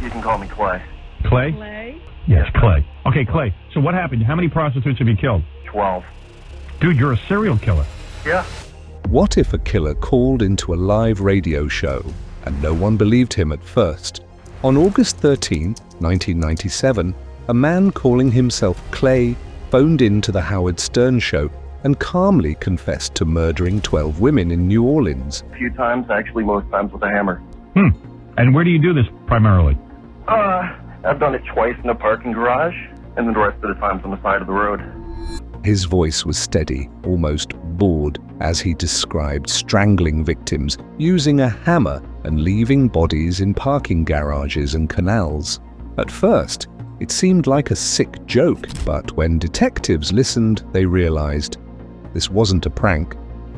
You can call me Clay. Clay? Clay? Yes, Clay. Okay, Clay. So what happened? How many prostitutes have you killed? 12. Dude, you're a serial killer. Yeah. What if a killer called into a live radio show and no one believed him at first? On August 13, 1997, a man calling himself Clay phoned in to the Howard Stern show and calmly confessed to murdering 12 women in New Orleans. A few times, actually most times with a hammer. And where do you do this primarily? I've done it twice in a parking garage, and then the rest of the times on the side of the road. His voice was steady, almost bored, as he described strangling victims, using a hammer and leaving bodies in parking garages and canals. At first, it seemed like a sick joke, but when detectives listened, they realized this wasn't a prank.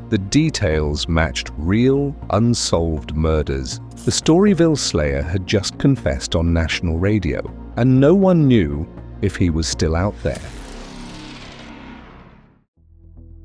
The details matched real, unsolved murders. The Storyville Slayer had just confessed on national radio, and no one knew if he was still out there.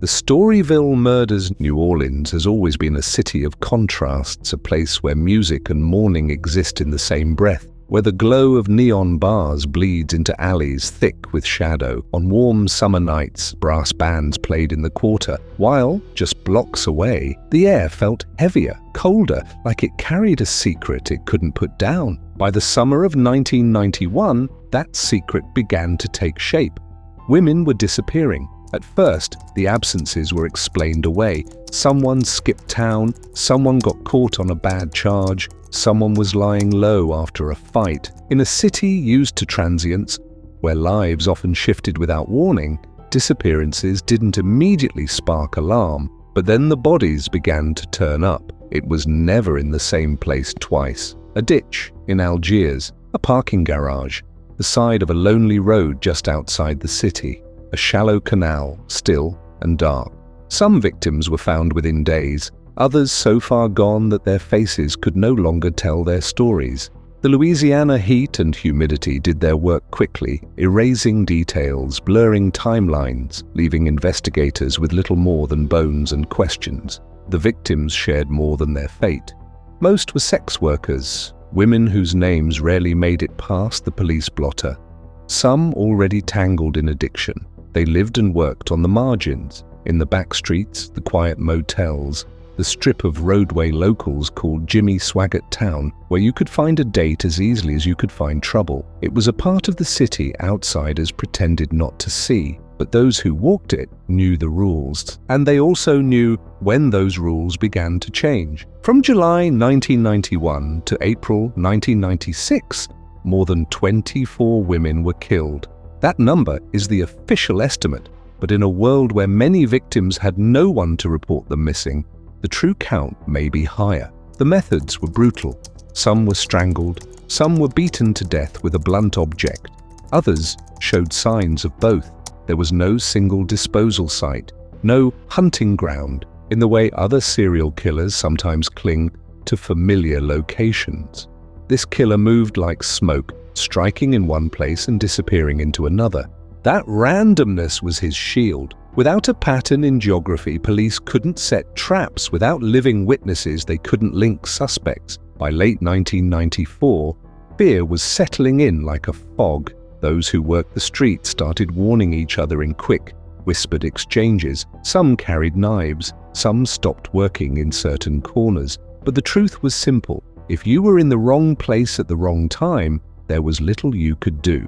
The Storyville murders. New Orleans has always been a city of contrasts, a place where music and mourning exist in the same breath, where the glow of neon bars bleeds into alleys thick with shadow. On warm summer nights, brass bands played in the quarter, while, just blocks away, the air felt heavier, colder, like it carried a secret it couldn't put down. By the summer of 1991, that secret began to take shape. Women were disappearing. At first, the absences were explained away. Someone skipped town, someone got caught on a bad charge, someone was lying low after a fight. In a city used to transience, where lives often shifted without warning, disappearances didn't immediately spark alarm, but then the bodies began to turn up. It was never in the same place twice. A ditch in Algiers, a parking garage, the side of a lonely road just outside the city. A shallow canal, still and dark. Some victims were found within days, others so far gone that their faces could no longer tell their stories. The Louisiana heat and humidity did their work quickly, erasing details, blurring timelines, leaving investigators with little more than bones and questions. The victims shared more than their fate. Most were sex workers, women whose names rarely made it past the police blotter. Some already tangled in addiction. They lived and worked on the margins, in the back streets, the quiet motels, the strip of roadway locals called Jimmy Swaggart Town, where you could find a date as easily as you could find trouble. It was a part of the city outsiders pretended not to see, but those who walked it knew the rules, and they also knew when those rules began to change. From July 1991 to April 1996, more than 24 women were killed. That number is the official estimate, but in a world where many victims had no one to report them missing, the true count may be higher. The methods were brutal. Some were strangled, some were beaten to death with a blunt object. Others showed signs of both. There was no single disposal site, no hunting ground, in the way other serial killers sometimes cling to familiar locations. This killer moved like smoke, striking in one place and disappearing into another. That randomness was his shield. Without a pattern in geography, police couldn't set traps. Without living witnesses, they couldn't link suspects. By late 1994, fear was settling in like a fog. Those who worked the streets started warning each other in quick, whispered exchanges. Some carried knives, some stopped working in certain corners. But the truth was simple. If you were in the wrong place at the wrong time, there was little you could do.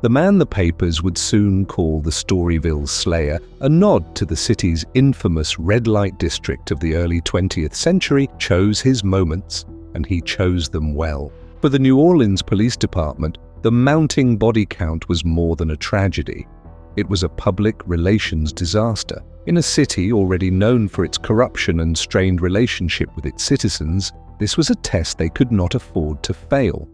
The man the papers would soon call the Storyville Slayer, a nod to the city's infamous red light district of the early 20th century, chose his moments, and he chose them well. For the New Orleans Police Department, the mounting body count was more than a tragedy. It was a public relations disaster. In a city already known for its corruption and strained relationship with its citizens, this was a test they could not afford to fail.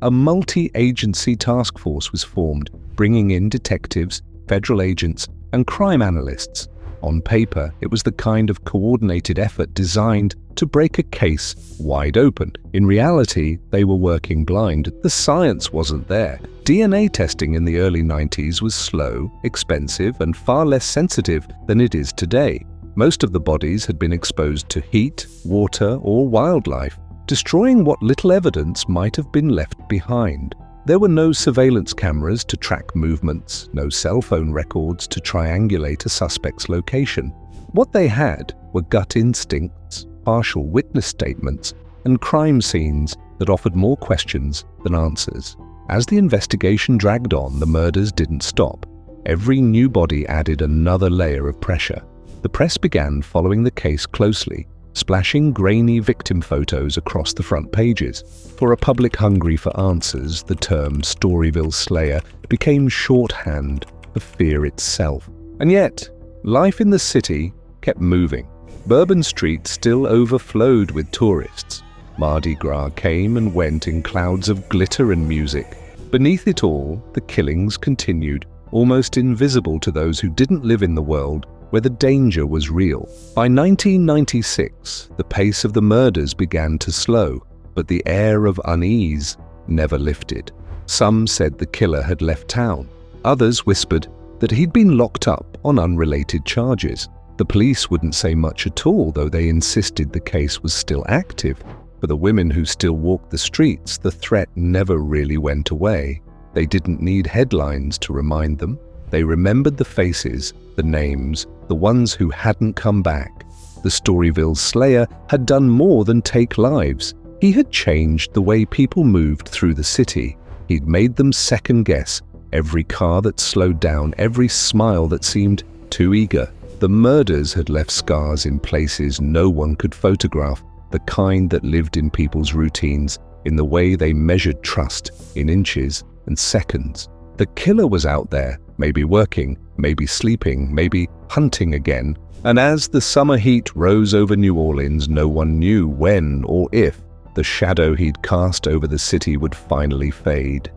A multi-agency task force was formed, bringing in detectives, federal agents, and crime analysts. On paper, it was the kind of coordinated effort designed to break a case wide open. In reality, they were working blind. The science wasn't there. DNA testing in the early 90s was slow, expensive, and far less sensitive than it is today. Most of the bodies had been exposed to heat, water, or wildlife. destroying what little evidence might have been left behind. There were no surveillance cameras to track movements, no cell phone records to triangulate a suspect's location. What they had were gut instincts, partial witness statements, and crime scenes that offered more questions than answers. As the investigation dragged on, the murders didn't stop. Every new body added another layer of pressure. The press began following the case closely, splashing grainy victim photos across the front pages. For a public hungry for answers, the term Storyville Slayer became shorthand for fear itself. And yet, life in the city kept moving. Bourbon Street still overflowed with tourists. Mardi Gras came and went in clouds of glitter and music. Beneath it all, the killings continued, almost invisible to those who didn't live in the world where the danger was real. By 1996, the pace of the murders began to slow, but the air of unease never lifted. Some said the killer had left town. Others whispered that he'd been locked up on unrelated charges. The police wouldn't say much at all, though they insisted the case was still active. For the women who still walked the streets, the threat never really went away. They didn't need headlines to remind them. They remembered the faces, the names, the ones who hadn't come back. The Storyville Slayer had done more than take lives. He had changed the way people moved through the city. He'd made them second-guess every car that slowed down, every smile that seemed too eager. The murders had left scars in places no one could photograph, the kind that lived in people's routines, in the way they measured trust in inches and seconds. The killer was out there, maybe working, maybe sleeping, maybe hunting again. And as the summer heat rose over New Orleans, no one knew when or if the shadow he'd cast over the city would finally fade.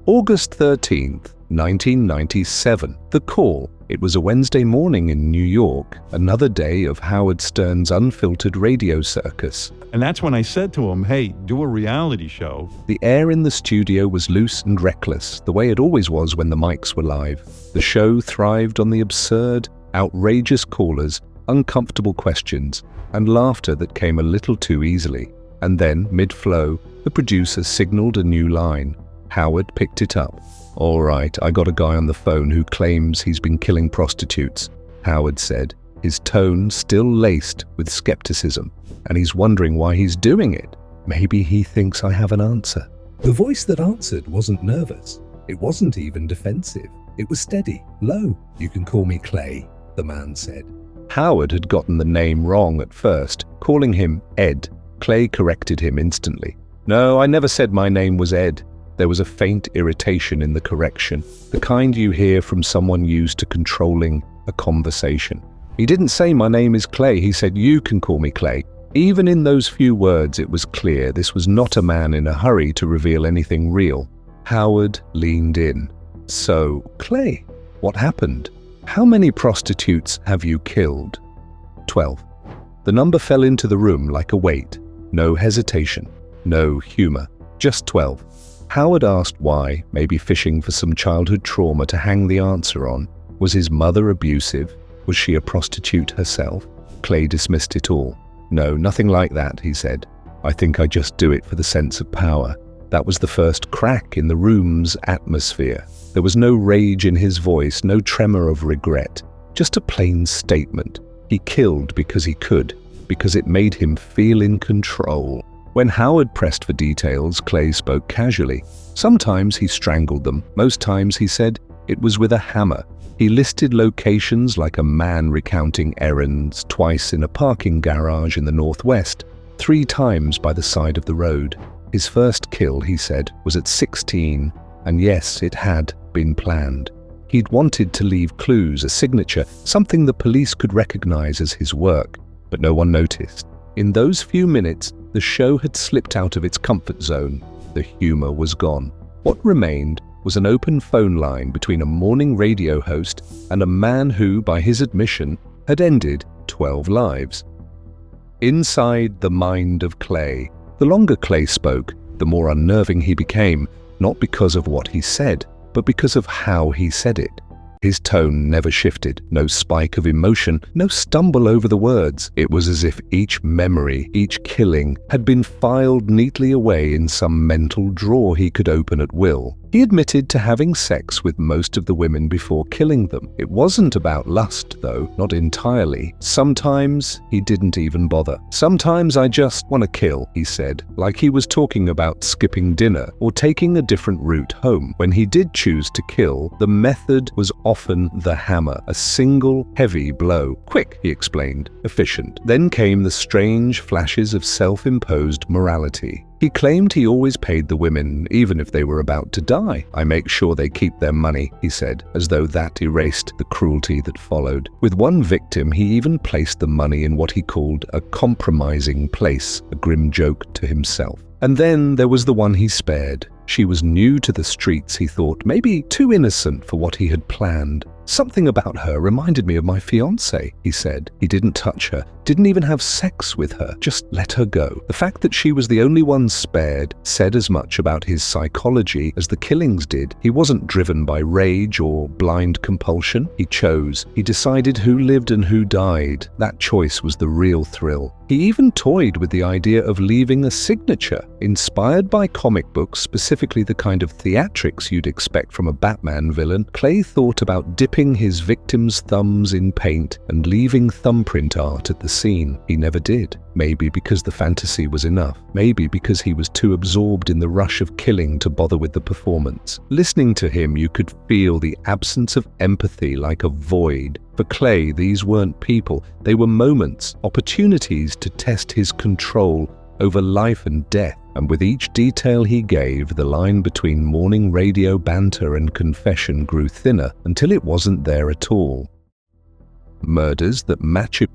August 13th, 1997. The call. It was a Wednesday morning in New York, another day of Howard Stern's unfiltered radio circus. And that's when I said to him, hey, do a reality show. The air in the studio was loose and reckless, the way it always was when the mics were live. The show thrived on the absurd, outrageous callers, uncomfortable questions, and laughter that came a little too easily. And then, mid-flow, the producer signaled a new line. Howard picked it up. "All right, I got a guy on the phone who claims he's been killing prostitutes," Howard said, his tone still laced with skepticism. "And he's wondering why he's doing it. Maybe he thinks I have an answer." The voice that answered wasn't nervous. It wasn't even defensive. It was steady, low. "You can call me Clay," the man said. Howard had gotten the name wrong at first, calling him Ed. Clay corrected him instantly. "No, I never said my name was Ed." There was a faint irritation in the correction, the kind you hear from someone used to controlling a conversation. "He didn't say my name is Clay, he said you can call me Clay." Even in those few words, it was clear this was not a man in a hurry to reveal anything real. Howard leaned in. "So, Clay, what happened? How many prostitutes have you killed?" 12. The number fell into the room like a weight. No hesitation, no humor, just 12. Howard asked why, maybe fishing for some childhood trauma to hang the answer on. Was his mother abusive? Was she a prostitute herself? Clay dismissed it all. "No, nothing like that," he said. "I think I just do it for the sense of power." That was the first crack in the room's atmosphere. There was no rage in his voice, no tremor of regret, just a plain statement. He killed because he could, because it made him feel in control. When Howard pressed for details, Clay spoke casually. Sometimes he strangled them. Most times, he said, it was with a hammer. He listed locations like a man recounting errands, twice in a parking garage in the Northwest, 3 times by the side of the road. His first kill, he said, was at 16, and yes, it had been planned. He'd wanted to leave clues, a signature, something the police could recognize as his work, but no one noticed. In those few minutes, the show had slipped out of its comfort zone. The humor was gone. What remained was an open phone line between a morning radio host and a man who, by his admission, had ended 12 lives. Inside the mind of Clay. The longer Clay spoke, the more unnerving he became, not because of what he said, but because of how he said it. His tone never shifted, no spike of emotion, no stumble over the words. It was as if each memory, each killing, had been filed neatly away in some mental drawer he could open at will. He admitted to having sex with most of the women before killing them. It wasn't about lust, though, not entirely. Sometimes he didn't even bother. "Sometimes I just want to kill," he said, like he was talking about skipping dinner or taking a different route home. When he did choose to kill, the method was often the hammer, a single, heavy blow. "Quick," he explained, "efficient." Then came the strange flashes of self-imposed morality. He claimed he always paid the women, even if they were about to die. "I make sure they keep their money," he said, as though that erased the cruelty that followed. With one victim, he even placed the money in what he called a compromising place, a grim joke to himself. And then there was the one he spared. She was new to the streets, he thought, maybe too innocent for what he had planned. "Something about her reminded me of my fiancée," he said. He didn't touch her, didn't even have sex with her, just let her go. The fact that she was the only one spared said as much about his psychology as the killings did. He wasn't driven by rage or blind compulsion. He chose. He decided who lived and who died. That choice was the real thrill. He even toyed with the idea of leaving a signature. Inspired by comic books, specifically the kind of theatrics you'd expect from a Batman villain, Clay thought about dipping his victims' thumbs in paint and leaving thumbprint art at the scene. He never did. Maybe because the fantasy was enough. Maybe because he was too absorbed in the rush of killing to bother with the performance. Listening to him, you could feel the absence of empathy like a void. For Clay, these weren't people. They were moments, opportunities to test his control over life and death. And with each detail he gave, the line between morning radio banter and confession grew thinner until it wasn't there at all. Murders that match it.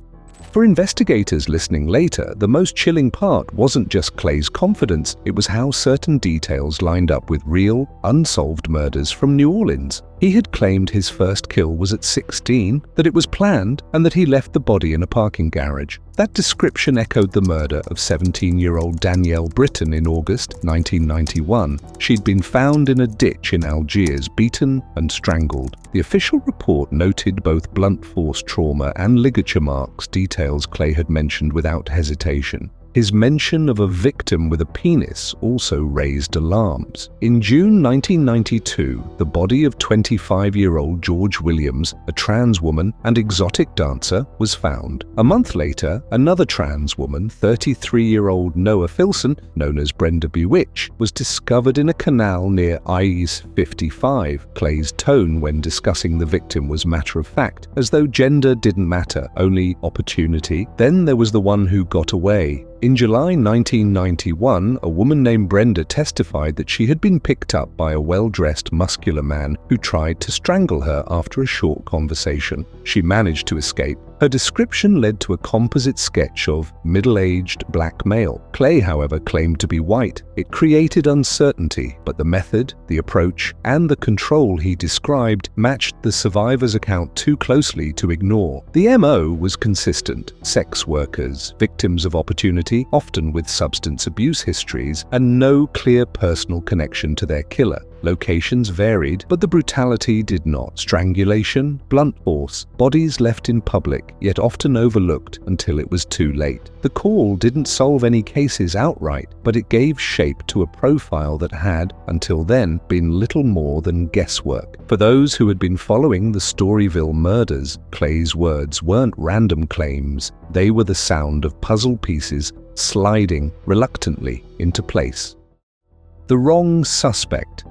For investigators listening later, the most chilling part wasn't just Clay's confidence, it was how certain details lined up with real, unsolved murders from New Orleans. He had claimed his first kill was at 16, that it was planned, and that he left the body in a parking garage. That description echoed the murder of 17-year-old Danielle Britton in August 1991. She'd been found in a ditch in Algiers, beaten and strangled. The official report noted both blunt force trauma and ligature marks, details Clay had mentioned without hesitation. His mention of a victim with a penis also raised alarms. In June 1992, the body of 25-year-old George Williams, a trans woman and exotic dancer, was found. A month later, another trans woman, 33-year-old Noah Filson, known as Brenda Bewitch, was discovered in a canal near IE's 55. Clay's tone when discussing the victim was matter-of-fact, as though gender didn't matter, only opportunity. Then there was the one who got away. In July 1991, a woman named Brenda testified that she had been picked up by a well-dressed, muscular man who tried to strangle her after a short conversation. She managed to escape. Her description led to a composite sketch of middle-aged black male. Clay, however, claimed to be white. It created uncertainty, but the method, the approach, and the control he described matched the survivor's account too closely to ignore. The MO was consistent: sex workers, victims of opportunity, often with substance abuse histories, and no clear personal connection to their killer. Locations varied, but the brutality did not. Strangulation, blunt force, bodies left in public, yet often overlooked until it was too late. The call didn't solve any cases outright, but it gave shape to a profile that had, until then, been little more than guesswork. For those who had been following the Storyville murders, Clay's words weren't random claims. They were the sound of puzzle pieces sliding reluctantly into place. The wrong suspect.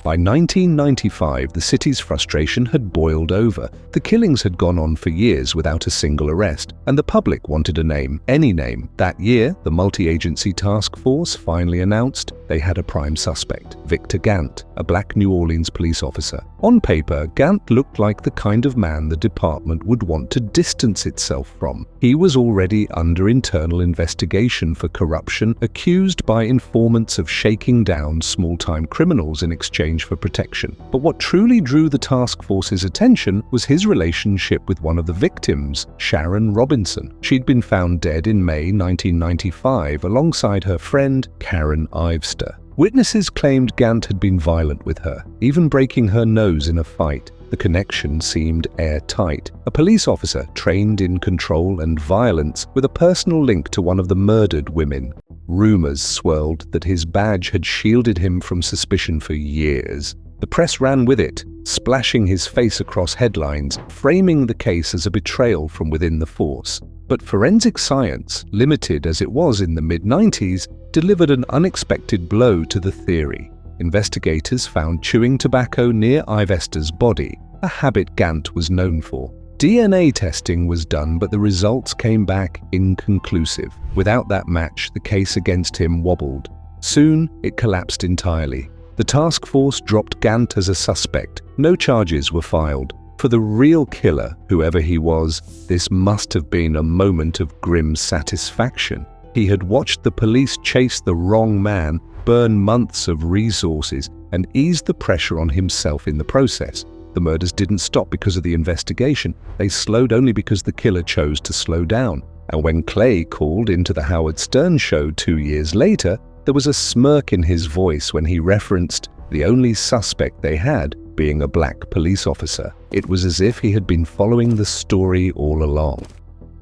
By 1995, the city's frustration had boiled over. The killings had gone on for years without a single arrest, and the public wanted a name, any name. That year, the multi-agency task force finally announced they had a prime suspect, Victor Gant, a black New Orleans police officer. On paper, Gant looked like the kind of man the department would want to distance itself from. He was already under internal investigation for corruption, accused by informants of shaking down small-time criminals in exchange for protection. But what truly drew the task force's attention was his relationship with one of the victims, Sharon Robinson. She'd been found dead in May 1995 alongside her friend, Karen Ivester. Witnesses claimed Gant had been violent with her, even breaking her nose in a fight. The connection seemed airtight. A police officer trained in control and violence with a personal link to one of the murdered women. Rumors swirled that his badge had shielded him from suspicion for years. The press ran with it, splashing his face across headlines, framing the case as a betrayal from within the force. But forensic science, limited as it was in the mid-90s, delivered an unexpected blow to the theory. Investigators found chewing tobacco near Ivesta's body, a habit Gant was known for. DNA testing was done, but the results came back inconclusive. Without that match, the case against him wobbled. Soon, it collapsed entirely. The task force dropped Gant as a suspect. No charges were filed. For the real killer, whoever he was, this must have been a moment of grim satisfaction. He had watched the police chase the wrong man, burn months of resources, and ease the pressure on himself in the process. The murders didn't stop because of the investigation. They slowed only because the killer chose to slow down. And when Clay called into the Howard Stern show 2 years later, there was a smirk in his voice when he referenced the only suspect they had being a black police officer. It was as if he had been following the story all along.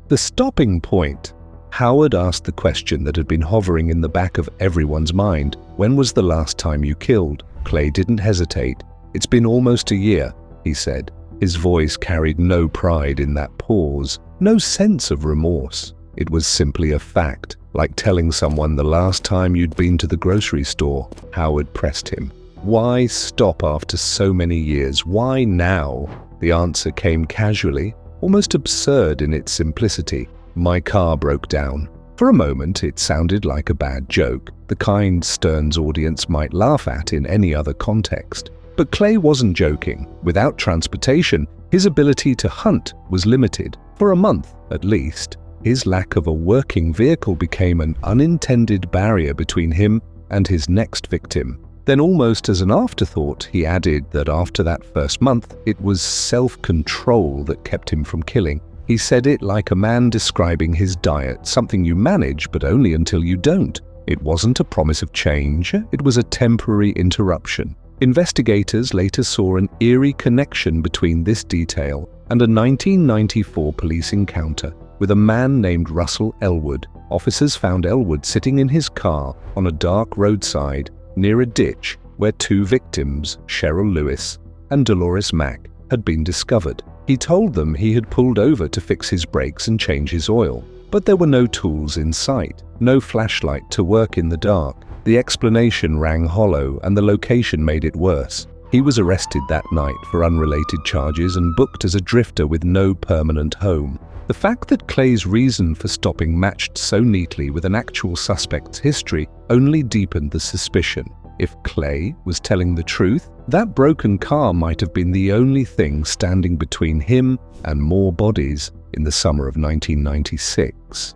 The stopping point. Howard asked the question that had been hovering in the back of everyone's mind. When was the last time you killed? Clay didn't hesitate. It's been almost a year, he said. His voice carried no pride in that pause, no sense of remorse. It was simply a fact, like telling someone the last time you'd been to the grocery store. Howard pressed him. Why stop after so many years? Why now? The answer came casually, almost absurd in its simplicity. My car broke down. For a moment, it sounded like a bad joke, the kind Stern's audience might laugh at in any other context. But Clay wasn't joking. Without transportation, his ability to hunt was limited, for a month at least. His lack of a working vehicle became an unintended barrier between him and his next victim. Then, almost as an afterthought, he added that after that first month, it was self-control that kept him from killing. He said it like a man describing his diet, something you manage but only until you don't. It wasn't a promise of change, it was a temporary interruption. Investigators later saw an eerie connection between this detail and a 1994 police encounter with a man named Russell Elwood. Officers found Elwood sitting in his car on a dark roadside near a ditch where 2 victims, Cheryl Lewis and Dolores Mack, had been discovered. He told them he had pulled over to fix his brakes and change his oil, but there were no tools in sight, no flashlight to work in the dark. The explanation rang hollow, and the location made it worse. He was arrested that night for unrelated charges and booked as a drifter with no permanent home. The fact that Clay's reason for stopping matched so neatly with an actual suspect's history only deepened the suspicion. If Clay was telling the truth, that broken car might have been the only thing standing between him and more bodies in the summer of 1996.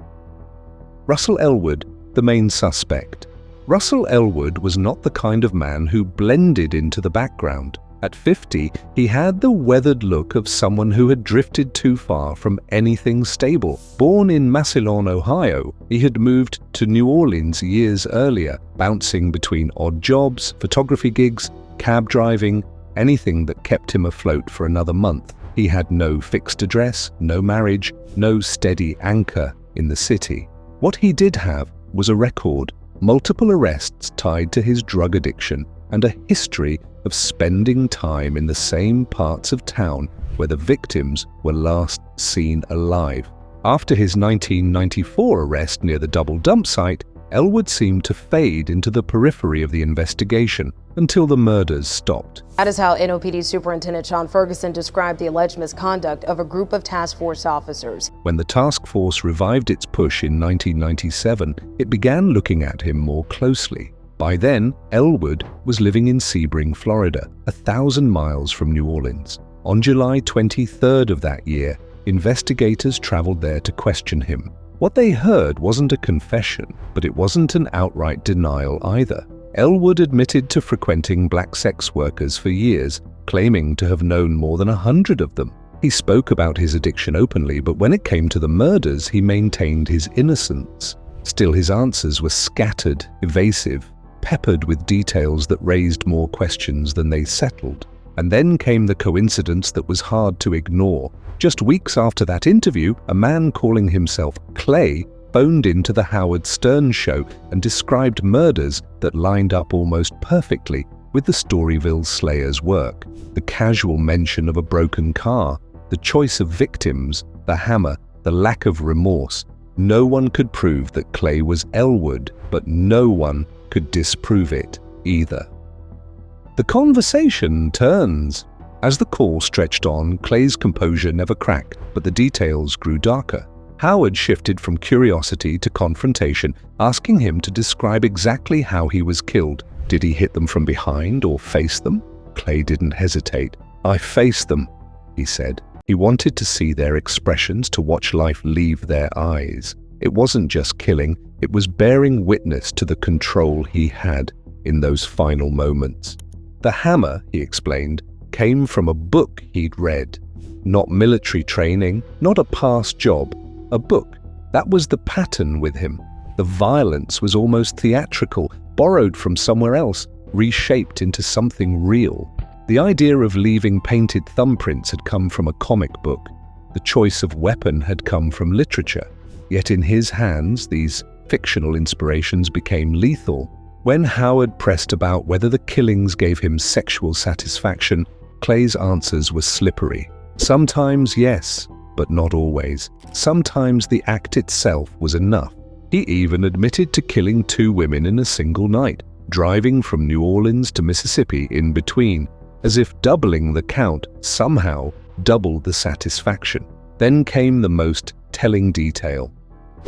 Russell Elwood, the main suspect. Russell Elwood was not the kind of man who blended into the background. At 50, he had the weathered look of someone who had drifted too far from anything stable. Born in Massillon, Ohio, he had moved to New Orleans years earlier, bouncing between odd jobs, photography gigs, cab driving, anything that kept him afloat for another month. He had no fixed address, no marriage, no steady anchor in the city. What he did have was a record, multiple arrests tied to his drug addiction, and a history of spending time in the same parts of town where the victims were last seen alive. After his 1994 arrest near the double dump site, Elwood seemed to fade into the periphery of the investigation until the murders stopped. That is how NOPD Superintendent Sean Ferguson described the alleged misconduct of a group of task force officers. When the task force revived its push in 1997, it began looking at him more closely. By then, Elwood was living in Sebring, Florida, 1,000 miles from New Orleans. On July 23rd of that year, investigators traveled there to question him. What they heard wasn't a confession, but it wasn't an outright denial either. Elwood admitted to frequenting black sex workers for years, claiming to have known more than 100 of them. He spoke about his addiction openly, but when it came to the murders, he maintained his innocence. Still, his answers were scattered, evasive, peppered with details that raised more questions than they settled. And then came the coincidence that was hard to ignore. Just weeks after that interview, a man calling himself Clay phoned into the Howard Stern show and described murders that lined up almost perfectly with the Storyville Slayer's work. The casual mention of a broken car, the choice of victims, the hammer, the lack of remorse. No one could prove that Clay was Elwood, but no one could disprove it either. The conversation turns. As the call stretched on, Clay's composure never cracked, but the details grew darker. Howard shifted from curiosity to confrontation, asking him to describe exactly how he was killed. Did he hit them from behind or face them? Clay didn't hesitate. "I faced them," he said. He wanted to see their expressions, to watch life leave their eyes. It wasn't just killing, it was bearing witness to the control he had in those final moments. The hammer, he explained, came from a book he'd read. Not military training, not a past job, a book. That was the pattern with him. The violence was almost theatrical, borrowed from somewhere else, reshaped into something real. The idea of leaving painted thumbprints had come from a comic book. The choice of weapon had come from literature. Yet in his hands, these fictional inspirations became lethal. When Howard pressed about whether the killings gave him sexual satisfaction, Clay's answers were slippery. Sometimes yes, but not always. Sometimes the act itself was enough. He even admitted to killing 2 women in a single night, driving from New Orleans to Mississippi in between, as if doubling the count somehow doubled the satisfaction. Then came the most telling detail.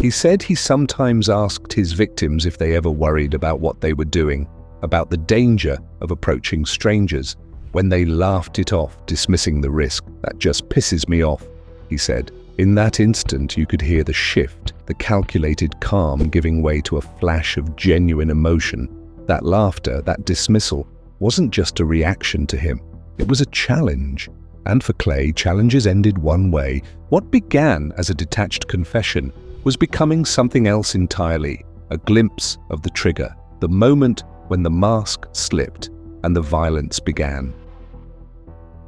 He said he sometimes asked his victims if they ever worried about what they were doing, about the danger of approaching strangers. When they laughed it off, dismissing the risk. "That just pisses me off," he said. In that instant, you could hear the shift, the calculated calm giving way to a flash of genuine emotion. That laughter, that dismissal, wasn't just a reaction to him. It was a challenge. And for Clay, challenges ended one way. What began as a detached confession was becoming something else entirely, a glimpse of the trigger, the moment when the mask slipped and the violence began.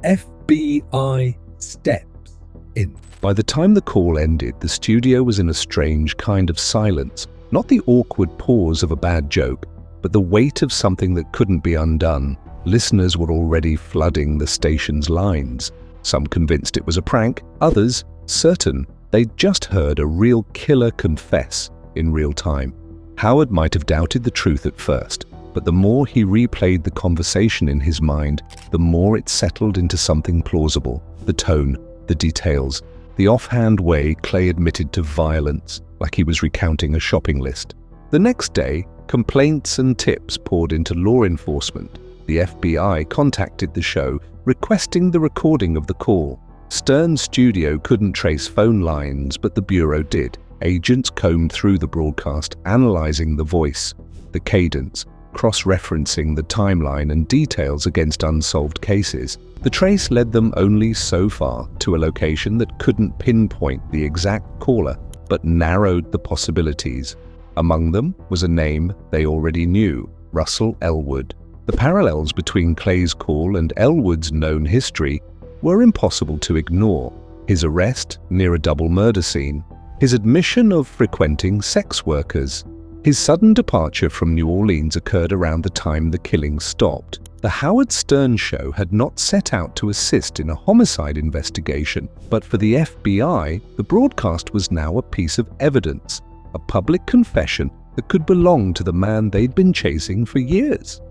FBI steps in. By the time the call ended, the studio was in a strange kind of silence, not the awkward pause of a bad joke, but the weight of something that couldn't be undone. Listeners were already flooding the station's lines, some convinced it was a prank, others certain they'd just heard a real killer confess in real time. Howard might have doubted the truth at first, but the more he replayed the conversation in his mind, the more it settled into something plausible. The tone, the details, the offhand way Clay admitted to violence, like he was recounting a shopping list. The next day, complaints and tips poured into law enforcement. The FBI contacted the show, requesting the recording of the call. Stern's studio couldn't trace phone lines, but the Bureau did. Agents combed through the broadcast, analyzing the voice, the cadence, cross-referencing the timeline and details against unsolved cases. The trace led them only so far to a location that couldn't pinpoint the exact caller, but narrowed the possibilities. Among them was a name they already knew, Russell Elwood. The parallels between Clay's call and Elwood's known history were impossible to ignore. His arrest near a double murder scene, his admission of frequenting sex workers, his sudden departure from New Orleans occurred around the time the killings stopped. The Howard Stern show had not set out to assist in a homicide investigation, but for the FBI, the broadcast was now a piece of evidence, a public confession that could belong to the man they'd been chasing for years.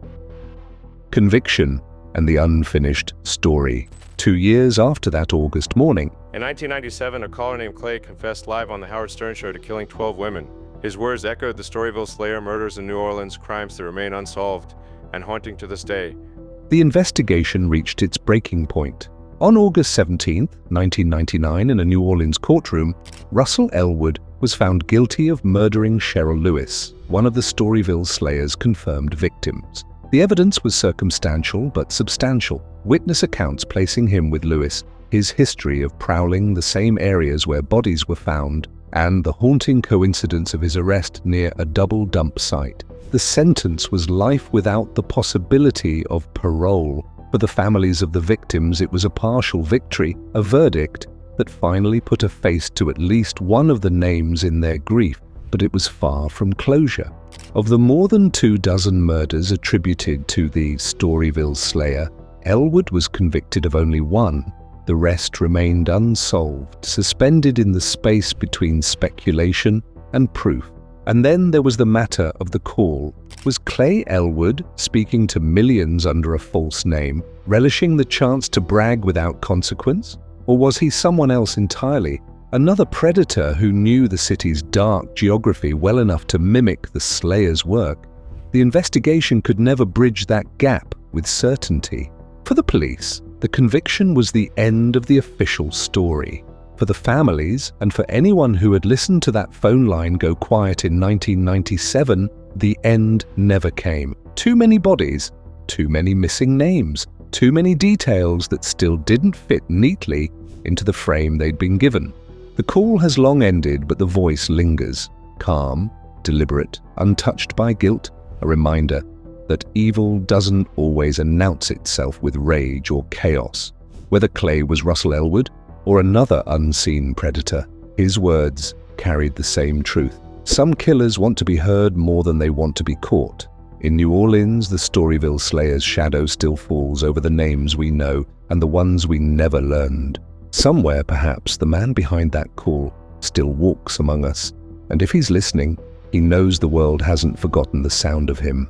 Conviction and the unfinished story. 2 years after that August morning, in 1997, a caller named Clay confessed live on the Howard Stern show to killing 12 women. His words echoed the Storyville Slayer murders in New Orleans, crimes that remain unsolved and haunting to this day. The investigation reached its breaking point. On August 17, 1999, in a New Orleans courtroom, Russell Elwood was found guilty of murdering Cheryl Lewis, one of the Storyville Slayer's confirmed victims. The evidence was circumstantial but substantial. Witness accounts placing him with Lewis, his history of prowling the same areas where bodies were found, and the haunting coincidence of his arrest near a double dump site. The sentence was life without the possibility of parole, For the families of the victims, it was a partial victory, a verdict that finally put a face to at least one of the names in their grief, but it was far from closure. Of the more than 24 murders attributed to the Storyville Slayer, Elwood was convicted of only one. The rest remained unsolved, suspended in the space between speculation and proof. And then there was the matter of the call. Was Clay Elwood, speaking to millions under a false name, relishing the chance to brag without consequence? Or was he someone else entirely, another predator who knew the city's dark geography well enough to mimic the Slayer's work? The investigation could never bridge that gap with certainty. For the police, the conviction was the end of the official story. For the families, and for anyone who had listened to that phone line go quiet in 1997, the end never came. Too many bodies, too many missing names, too many details that still didn't fit neatly into the frame they'd been given. The call has long ended, but the voice lingers, calm, deliberate, untouched by guilt, a reminder that evil doesn't always announce itself with rage or chaos. Whether Clay was Russell Elwood or another unseen predator, his words carried the same truth. Some killers want to be heard more than they want to be caught. In New Orleans, the Storyville Slayer's shadow still falls over the names we know and the ones we never learned. Somewhere, perhaps, the man behind that call still walks among us, and if he's listening, he knows the world hasn't forgotten the sound of him.